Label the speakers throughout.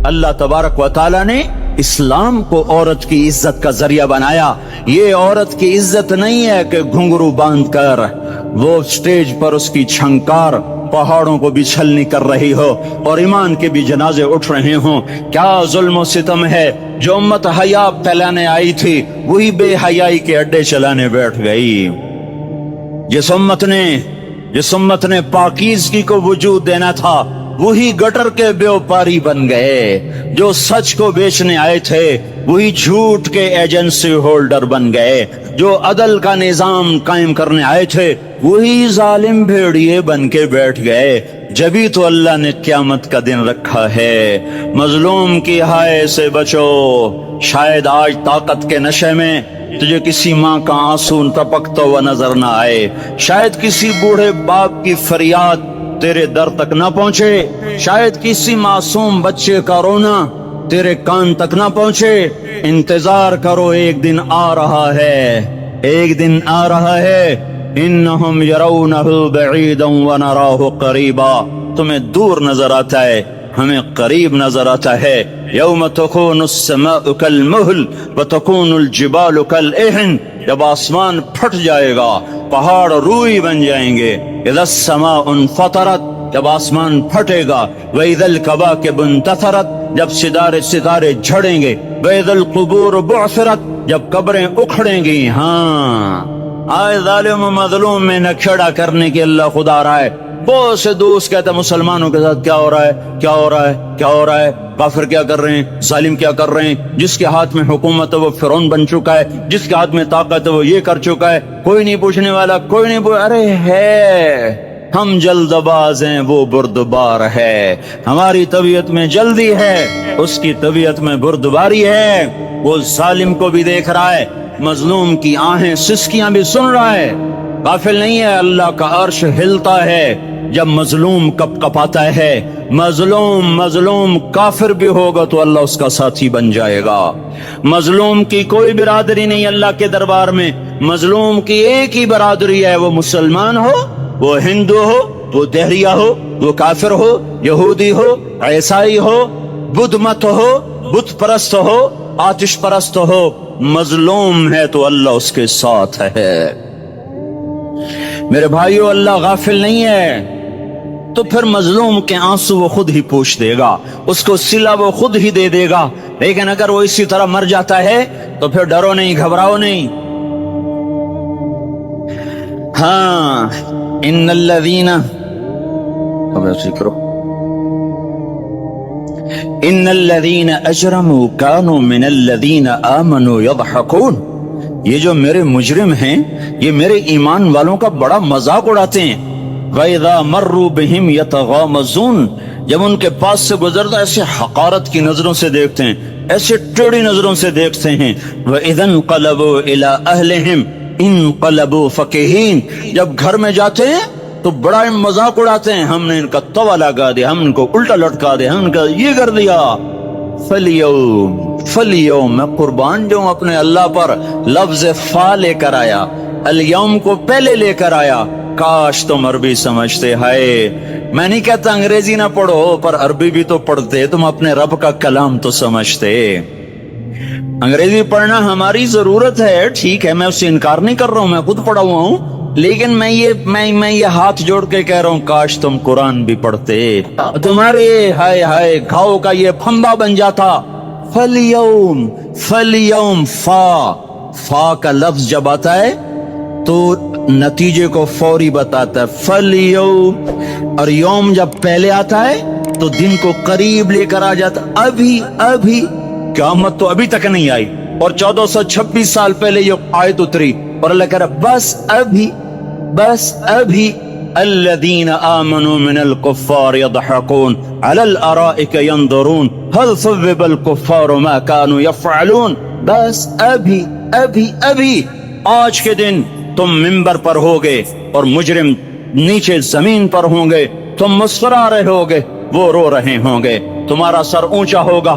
Speaker 1: اللہ تبارک و تعالی نے اسلام کو عورت کی عزت کا ذریعہ بنایا. یہ عورت کی عزت نہیں ہے کہ گھنگرو باندھ کر وہ سٹیج پر اس کی چھنکار پہاڑوں کو بھی چھلنی کر رہی ہو اور ایمان کے بھی جنازے اٹھ رہے ہوں. کیا ظلم و ستم ہے. جو امت حیا پھیلانے آئی تھی وہی بے حیائی کے اڈے چلانے بیٹھ گئی. جس امت نے پاکیزگی کو وجود دینا تھا وہی گٹر کے بیوپاری بن گئے. جو سچ کو بیچنے آئے تھے وہی جھوٹ کے ایجنسی ہولڈر بن گئے. جو عدل کا نظام قائم کرنے آئے تھے وہی ظالم بھیڑیے بن کے بیٹھ گئے. جبھی تو اللہ نے قیامت کا دن رکھا ہے. مظلوم کی ہائے سے بچو. شاید آج طاقت کے نشے میں تجھے کسی ماں کا آنسو ٹپکتا ہوا نظر نہ آئے. شاید کسی بوڑھے باپ کی فریاد تیرے در تک نہ پہنچے. شاید کسی معصوم بچے کا رونا تیرے کان تک نہ پہنچے. انتظار کرو، ایک دن آ رہا ہے، ایک دن آ رہا ہے. انہم یرونہ بعیدا ونراہ قریبا. تمہیں دور نظر آتا ہے، ہمیں قریب نظر آتا ہے. یوم تکون السماء کالمہل وتکون الجبال کالعہن. جب آسمان پھٹ جائے گا پہاڑ روئی بن جائیں گے. اذا السماء انفطرت، جب آسمان پھٹے گا. واذا الکواکب انتثرت، جب ستارے جھڑیں گے. واذا القبور بعثرت، جب قبریں اکھڑیں گی. ہاں آئے ظالم و مظلوم میں نہ کھڑا کرنے کے اللہ خدا رہا ہے. بہت سے دوست کہتے ہیں مسلمانوں کے ساتھ کیا ہو رہا ہے، کیا ہو رہا ہے، کیا ہو رہا ہے. کافر کیا کر رہے ہیں، ظالم کیا کر رہے ہیں. جس کے ہاتھ میں حکومت ہے وہ فرعون بن چکا ہے، جس کے ہاتھ میں طاقت ہے وہ یہ کر چکا ہے. کوئی نہیں پوچھنے والا، کوئی نہیں ارے ہے، ہم جلد باز ہیں وہ بردبار ہے. ہماری طبیعت میں جلدی ہے، اس کی طبیعت میں بردباری ہے. وہ ظالم کو بھی دیکھ رہا ہے، مظلوم کی آہیں سسکیاں بھی سن رہا ہے. غافل نہیں ہے. اللہ کا عرش ہلتا ہے جب مظلوم کپ کپاتا ہے. مظلوم کافر بھی ہوگا تو اللہ اس کا ساتھی بن جائے گا. مظلوم کی کوئی برادری نہیں اللہ کے دربار میں. مظلوم کی ایک ہی برادری ہے، وہ مسلمان ہو، وہ ہندو ہو، وہ دہریہ ہو، وہ کافر ہو، یہودی ہو، عیسائی ہو، بدھ مت ہو، بت پرست ہو، آتش پرست ہو. مظلوم ہے تو اللہ اس کے ساتھ ہے. میرے بھائیو، اللہ غافل نہیں ہے. تو پھر مظلوم کے آنسو وہ خود ہی پوچھ دے گا، اس کو صلہ وہ خود ہی دے دے گا. لیکن اگر وہ اسی طرح مر جاتا ہے تو پھر ڈرو نہیں، گھبراؤ نہیں. ہاں ان الذین اجرموا كانوا من الذین آمنوا يضحكون. یہ جو میرے مجرم ہیں یہ میرے ایمان والوں کا بڑا مذاق اڑاتے ہیں. وَإِذَا مَرُّوا بِهِمْ يَتَغَامَزُونَ. جب ان کے پاس سے گزرتا ایسے حقارت کی نظروں سے دیکھتے ہیں، ایسے ٹیڑھی نظروں سے دیکھتے ہیں. وَإِذَا انقلبوا إِلَىٰ أَهْلِهِمْ انقلبوا فَكِهِينَ. جب گھر میں جاتے ہیں تو بڑا مذاق اڑاتے ہیں، ہم نے ان کا توا لگا دیا، ہم ان کو الٹا لٹکا دیا، ہم ان کا یہ کر دیا. فَالْيَوْمَ میں قربان جو اپنے اللہ پر لفظ فا لے کر آیا، الیوم کو پہلے لے کر آیا. کاش تم عربی سمجھتے. ہائے، میں نہیں کہتا انگریزی نہ پڑھو، پر عربی بھی تو پڑھتے، تم اپنے رب کا کلام تو سمجھتے. انگریزی پڑھنا ہماری ضرورت ہے، ٹھیک ہے، میں اس سے انکار نہیں کر رہا ہوں، میں خود پڑھا ہوا ہوں. لیکن میں یہ ہاتھ جوڑ کے کہہ رہا ہوں کاش تم قرآن بھی پڑھتے، تمہارے ہائے ہائے گھاؤ کا یہ پھندا بن جاتا. فَالْيَوْمَ فا کا لفظ جب آتا ہے تو نتیجے کو فوری بتاتا ہے. فَالْيَوْمَ، اور یوم جب پہلے آتا ہے تو دن کو قریب لے کر آ جاتا. ابھی قیامت تو ابھی تک نہیں آئی، اور 1426 سال پہلے یہ آیت اتری، اور اللہ کہہ رہا بس ابھی الذین آمنوا من الکفار یضحکون علی الارائک ینظرون هل ثوب الکفار ما كانوا یفعلون. بس ابھی آج کے دن تم منبر پر ہوگے اور مجرم نیچے زمین پر ہوں گے. تم مسکرا رہے ہوگے، وہ رو رہے ہوں گے. تمہارا سر اونچا ہوگا،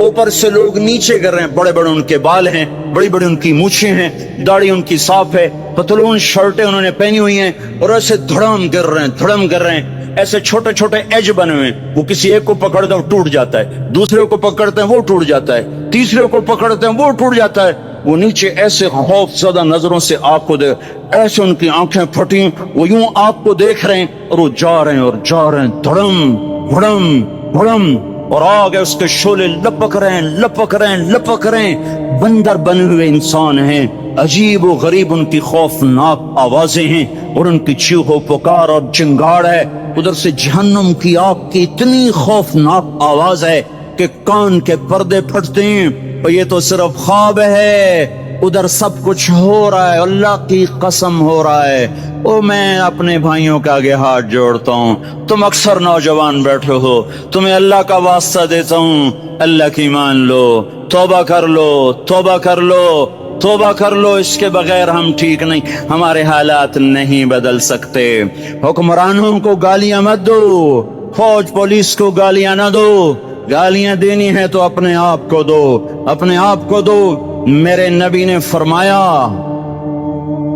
Speaker 1: اوپر سے لوگ نیچے گر رہے ہیں, بڑے بڑے ان کے بال ہیں, بڑی بڑی ان کی مونچھیں ہیں, داڑھی ان کی صاف ہے, پتلون شرٹیں انہوں نے پہنی ہوئی ہیں, اور ایسے دھڑم گر رہے ہیں, دھڑم گر رہے ہیں. ایسے چھوٹے چھوٹے ایج بنے ہوئے ہیں, وہ کسی ایک کو پکڑتے ہیں وہ ٹوٹ جاتا ہے, دوسرے کو پکڑتے ہیں وہ ٹوٹ جاتا ہے, تیسرے کو پکڑتے ہیں وہ ٹوٹ جاتا ہے. وہ نیچے ایسے خوف زدہ نظروں سے آپ کو دیکھ, ایسے ان کی آنکھیں پھٹی, وہ یوں آپ کو دیکھ رہے ہیں, اور وہ جا رہے ہیں اور جا رہے ہیں, دھڑم دھڑم دھڑم, اور آگے اس کے شعلے لپک رہے ہیں, لپک رہے ہیں, لپک رہے ہیں. بندر بنے ہوئے انسان ہیں, عجیب و غریب ان کی خوفناک آوازیں ہیں, اور ان کی چیخو پکار اور چنگاڑ ہے. ادھر سے جہنم کی آگ کی اتنی خوفناک آواز ہے کہ کان کے پردے پھٹتے ہیں, اور یہ تو صرف خواب ہے, ادھر سب کچھ ہو رہا ہے, اللہ کی قسم ہو رہا ہے. او میں اپنے بھائیوں کے آگے ہاتھ جوڑتا ہوں, تم اکثر نوجوان بیٹھے ہو, تمہیں اللہ کا واسطہ دیتا ہوں, اللہ کی مان لو, توبہ کر لو, توبہ کر لو, توبہ کر لو. اس کے بغیر ہم ٹھیک نہیں, ہمارے حالات نہیں بدل سکتے. حکمرانوں کو گالیاں مت دو, فوج پولیس کو گالیاں نہ دو, گالیاں دینی ہے تو اپنے آپ کو دو, اپنے آپ کو دو. میرے نبی نے فرمایا,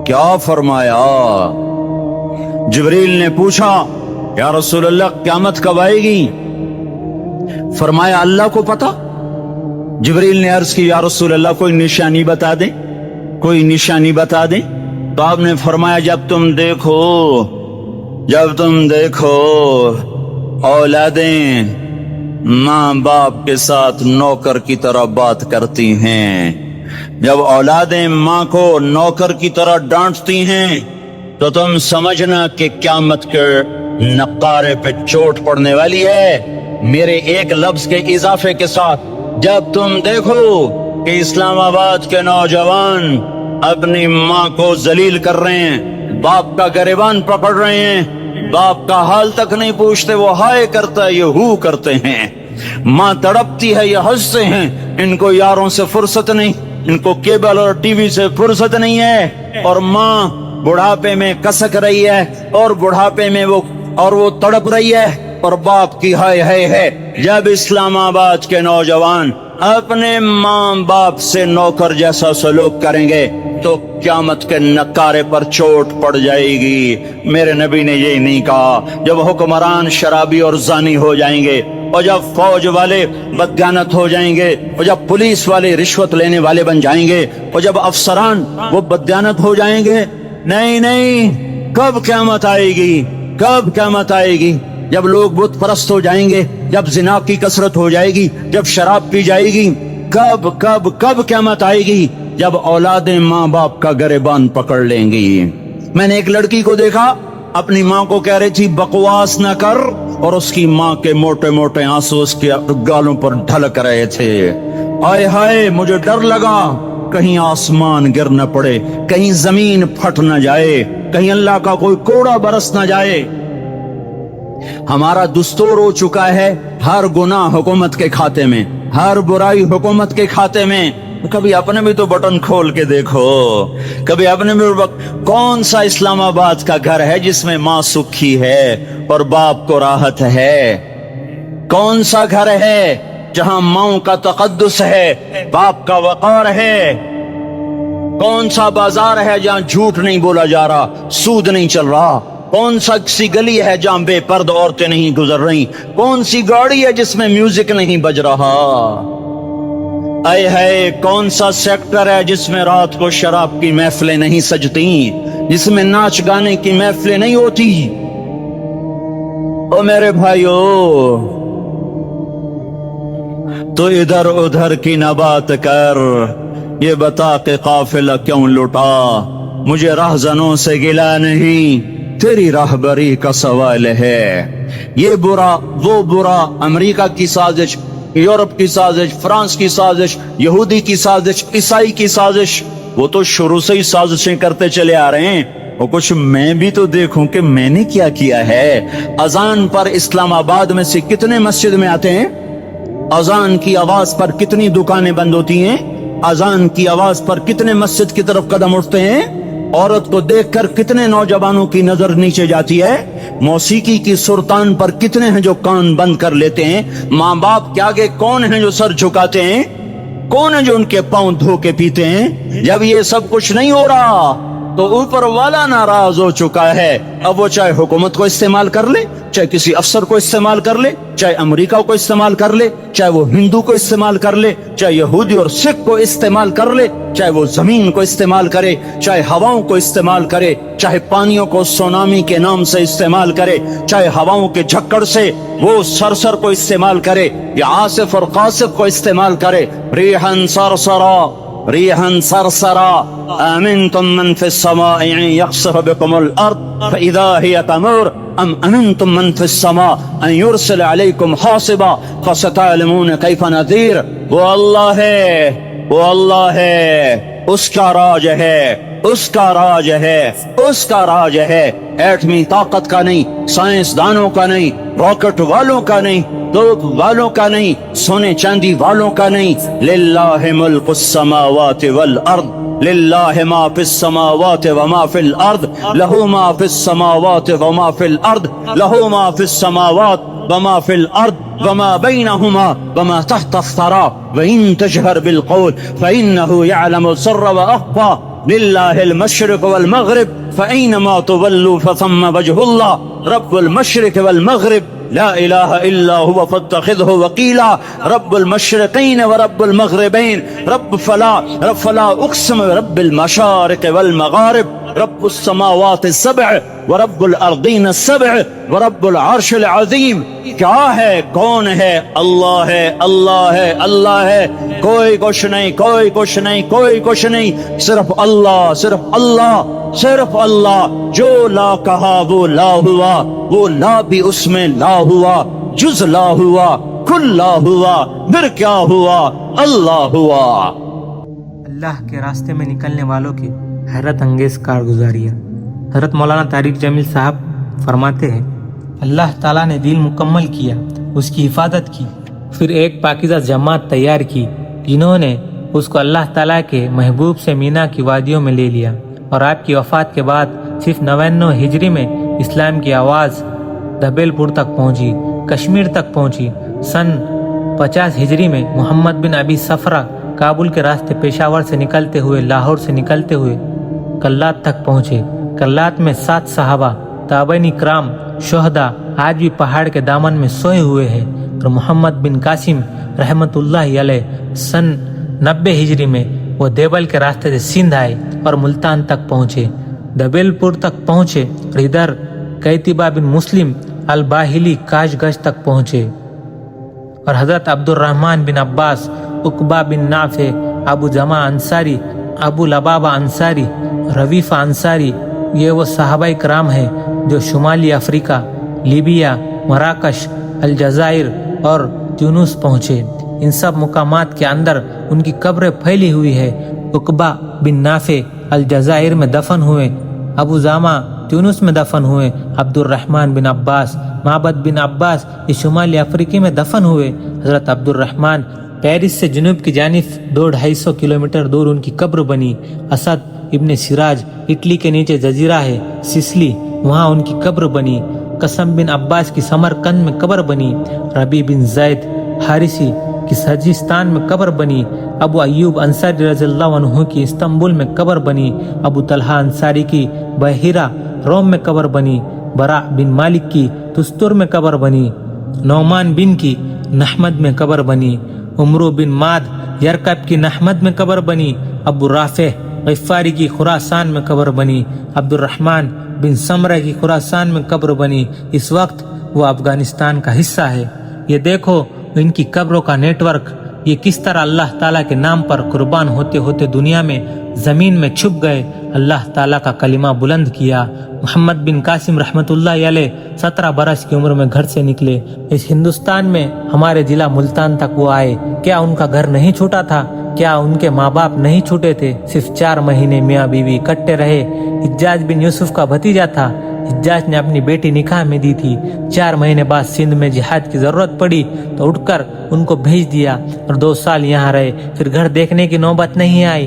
Speaker 1: کیا فرمایا؟ جبریل نے پوچھا, یا رسول اللہ قیامت کب آئے گی؟ فرمایا اللہ کو پتا. جبریل نے عرض کی, یا رسول اللہ کوئی نشانی بتا دیں, کوئی نشانی بتا دیں. تو آپ نے فرمایا, جب تم دیکھو اولادیں ماں باپ کے ساتھ نوکر کی طرح بات کرتی ہیں, جب اولادیں ماں کو نوکر کی طرح ڈانٹتی ہیں, تو تم سمجھنا کہ قیامت کے نقارے پہ چوٹ پڑنے والی ہے. میرے ایک لفظ کے اضافے کے ساتھ, جب تم دیکھو کہ اسلام آباد کے نوجوان اپنی ماں کو ذلیل کر رہے ہیں, باپ کا گریبان پکڑ رہے ہیں, باپ کا حال تک نہیں پوچھتے, وہ ہائے کرتا ہے یہ ہو کرتے ہیں, ماں تڑپتی ہے یہ ہنستے ہیں. ان کو یاروں سے فرصت نہیں, ان کو کیبل اور ٹی وی سے فرصت نہیں ہے, اور ماں بڑھاپے میں کسک رہی ہے, اور بڑھاپے میں وہ تڑپ رہی ہے, اور باپ کی ہائے ہائے ہے. جب اسلام آباد کے نوجوان اپنے ماں باپ سے نوکر جیسا سلوک کریں گے تو قیامت کے نقارے پر چوٹ پڑ جائے گی. میرے نبی نے یہ نہیں کہا. جب حکمران شرابی اور زانی ہو جائیں گے, اور جب فوج والے بدگانت ہو جائیں گے, اور جب پولیس والے رشوت لینے والے بن جائیں گے, اور جب افسران وہ بدگانت ہو جائیں گے, نہیں, کب قیامت آئے گی؟ کب قیامت آئے گی؟ جب لوگ بت پرست ہو جائیں گے, جب زنا کی کثرت ہو جائے گی, جب شراب پی جائے گی. کب قیامت آئے گی؟ جب اولادیں ماں باپ کا گریبان پکڑ لیں گی. میں نے ایک لڑکی کو دیکھا, اپنی ماں کو کہہ رہی تھی بکواس نہ کر, اور اس کی ماں کے موٹے موٹے آنسو اس کے گالوں پر ڈھلک رہے تھے. آئے ہائے, مجھے ڈر لگا کہیں آسمان گر نہ پڑے, کہیں زمین پھٹ نہ جائے, کہیں اللہ کا کوئی کوڑا برس نہ جائے. ہمارا دستور ہو چکا ہے ہر گناہ حکومت کے کھاتے میں, ہر برائی حکومت کے کھاتے میں. کبھی اپنے بھی تو بٹن کھول کے دیکھو, کبھی اپنے بھی. کون سا اسلام آباد کا گھر ہے جس میں ماں سکھی ہے اور باپ کو راحت ہے؟ کون سا گھر ہے جہاں ماں کا تقدس ہے, باپ کا وقار ہے؟ کون سا بازار ہے جہاں جھوٹ نہیں بولا جا رہا, سود نہیں چل رہا؟ کون سا سی گلی ہے جہاں بے پرد عورتیں نہیں گزر رہی؟ کون سی گاڑی ہے جس میں میوزک نہیں بج رہا؟ اے ہے, کون سا سیکٹر ہے جس میں رات کو شراب کی محفلیں نہیں سجتی, جس میں ناچ گانے کی محفلیں نہیں ہوتی؟ او میرے بھائیو, تو ادھر ادھر کی نہ بات کر, یہ بتا کہ قافلہ کیوں لٹا. مجھے راہزنوں سے گلا نہیں, تیری راہبری کا سوال ہے. یہ برا وہ برا, امریکہ کی سازش, یورپ کی سازش, فرانس کی سازش, یہودی کی سازش, عیسائی کی سازش, وہ تو شروع سے ہی سازشیں کرتے چلے آ رہے ہیں. اور کچھ میں بھی تو دیکھوں کہ میں نے کیا کیا ہے. اذان پر اسلام آباد میں سے کتنے مسجد میں آتے ہیں؟ اذان کی آواز پر کتنی دکانیں بند ہوتی ہیں؟ اذان کی آواز پر کتنے مسجد کی طرف قدم اٹھتے ہیں؟ عورت کو دیکھ کر کتنے نوجوانوں کی نظر نیچے جاتی ہے؟ موسیقی کی سرتان پر کتنے ہیں جو کان بند کر لیتے ہیں؟ ماں باپ کے آگے کون ہیں جو سر جھکاتے ہیں؟ کون ہے جو ان کے پاؤں دھو کے پیتے ہیں؟ جب یہ سب کچھ نہیں ہو رہا تو اوپر والا ناراض ہو چکا ہے۔ اب وہ چاہے حکومت کو استعمال کر لے، چاہے کسی افسر کو استعمال کر لے، چاہے امریکہ کو استعمال کر لے، چاہے وہ ہندو کو استعمال کر لے، چاہے یہودی اور سکھ کو استعمال کر لے، چاہے وہ زمین کو استعمال کرے، چاہے ہواؤں کو استعمال کرے، چاہے پانیوں کو سونامی کے نام سے استعمال کرے، چاہے ہواؤں کے جھکڑ سے وہ سرسر کو استعمال کرے یا آصف اور قاصف کو استعمال کرے۔ ریحاً سرسرا ریحاً سرسرا آمنتم من فی السماء ان یخسف بکم الارض فاذا ہی تمور ام امنتم من فی السماء ان یرسل علیکم حاصبا فستعلمون کیف نذیر۔ وہ اللہ ہے، وہ اللہ ہے، اس کا راج ہے، اس کا راج ہے، اس کا راج ہے۔ ایٹمی طاقت کا نہیں، سائنسدانوں کا نہیں، راکٹ والوں کا نہیں، توپ والوں کا نہیں، سونے چاندی والوں کا نہیں۔ للہ ملک السماوات والارض، للہ ما فی السماوات وما فی الارض، لہو ما فی السماوات وما فی الارض، لہو ما فی السماوات وما فی الارض وما بینہما وما تحت الثری وإن تجہر بالقول فإنہ یعلم السر وأخفى للہ المشرق والمغرب فأینما تولوا فثم وجہ اللہ رب المشرق والمغرب لا الہ الا هو فاتخذہ وکیلا رب المشرقین ورب المغربین رب فلا اقسم برب المشارق والمغارب رب السماوات السبع ورب الارضین السبع ورب العرش العظیم۔ کیا ہے؟ کون ہے؟ اللہ ہے، اللہ ہے، اللہ ہے، کوئی کچھ نہیں، کوئی کچھ نہیں، کوئی کچھ نہیں، صرف اللہ، صرف اللہ، صرف اللہ۔ جو لا کہا وہ لا ہوا، وہ لا بھی اس میں لا ہوا، جز لا ہوا، کل لا ہوا، پھر کیا ہوا؟ اللہ ہوا۔
Speaker 2: اللہ کے راستے میں نکلنے والوں کی حیرت انگیز کارگزاریاں۔ حضرت مولانا طارق جمیل صاحب فرماتے ہیں، اللہ تعالیٰ نے دین مکمل کیا، اس کی حفاظت کی، پھر ایک پاکیزہ جماعت تیار کی جنہوں نے اس کو اللہ تعالیٰ کے محبوب سے مینا کی وادیوں میں لے لیا، اور آپ کی وفات کے بعد صرف 99 ہجری میں اسلام کی آواز دبیل پور تک پہنچی، کشمیر تک پہنچی۔ سن 50 ہجری میں محمد بن ابی صفرہ کابل کے راستے پشاور سے نکلتے ہوئے، لاہور سے نکلتے ہوئے کلات تک پہنچے۔ کلات میں 7 صحابہ، تابعین کرام، شہداء آج بھی پہاڑ کے دامن میں سوئے ہوئے ہیں، اور محمد بن قاسم رحمت اللہ علیہ سن 90 ہجری میں وہ دیوبل کے راستے سے سندھ آئے اور ملتان تک پہنچے، دبیل پور تک پہنچے، اور ادھر قیتبہ بن مسلم الباہلی کاش گش تک پہنچے، اور حضرت عبد الرحمن بن عباس، عقبہ بن نافع، ابو جمع انصاری، ابو لبابہ انصاری، رویفہ انصاری، یہ وہ صحابہ کرام ہیں جو شمالی افریقہ، لیبیا، مراکش، الجزائر اور تیونس پہنچے۔ ان سب مقامات کے اندر ان کی قبریں پھیلی ہوئی ہے۔ عقبہ بن نافع الجزائر میں دفن ہوئے، ابو جامع تیونس میں دفن ہوئے، عبد الرحمن بن عباس، معبد بن عباس یہ شمالی افریقہ میں دفن ہوئے۔ حضرت عبد الرحمن پیرس سے جنوب کی جانب 200-250 کلومیٹر دور ان کی قبر بنی۔ اسد ابن سراج اٹلی کے نیچے جزیرہ ہے سسلی، وہاں ان کی قبر بنی۔ قسم بن عباس کی سمرقند میں قبر بنی۔ ربی بن زید حارثی کی سجستان میں قبر بنی۔ ابو ایوب انصاری رضی اللہ عنہ کی استنبول میں قبر بنی۔ ابو طلحہ انصاری کی بحیرہ روم میں قبر بنی۔ براء بن مالک کی تستر میں قبر بنی۔ نعمان بن کی نحمد میں قبر بنی۔ عمرو بن ماد یرکب کی نحمد میں قبر بنی۔ ابو رافع غفاری کی خراسان میں قبر بنی۔ عبد الرحمن بن سمرہ کی خراسان میں قبر بنی۔ اس وقت وہ افغانستان کا حصہ ہے۔ یہ دیکھو ان کی قبروں کا نیٹ ورک، یہ کس طرح اللہ تعالیٰ کے نام پر قربان ہوتے ہوتے دنیا میں زمین میں چھپ گئے، اللہ تعالیٰ کا کلمہ بلند کیا۔ محمد بن قاسم رحمت اللہ علیہ 17 برس کی عمر میں گھر سے نکلے۔ اس ہندوستان میں ہمارے ضلع ملتان تک وہ آئے۔ کیا ان کا گھر نہیں چھوٹا تھا؟ کیا ان کے ماں باپ نہیں چھوٹے تھے؟ صرف 4 مہینے میاں بیوی اکٹھے رہے۔ حجاج بن یوسف کا بھتیجا تھا۔ حجاج نے اپنی بیٹی نکاح میں دی تھی۔ 4 مہینے بعد سندھ میں جہاد کی ضرورت پڑی تو اٹھ کر ان کو بھیج دیا اور 2 سال یہاں رہے۔ پھر گھر دیکھنے کی نوبت نہیں آئی۔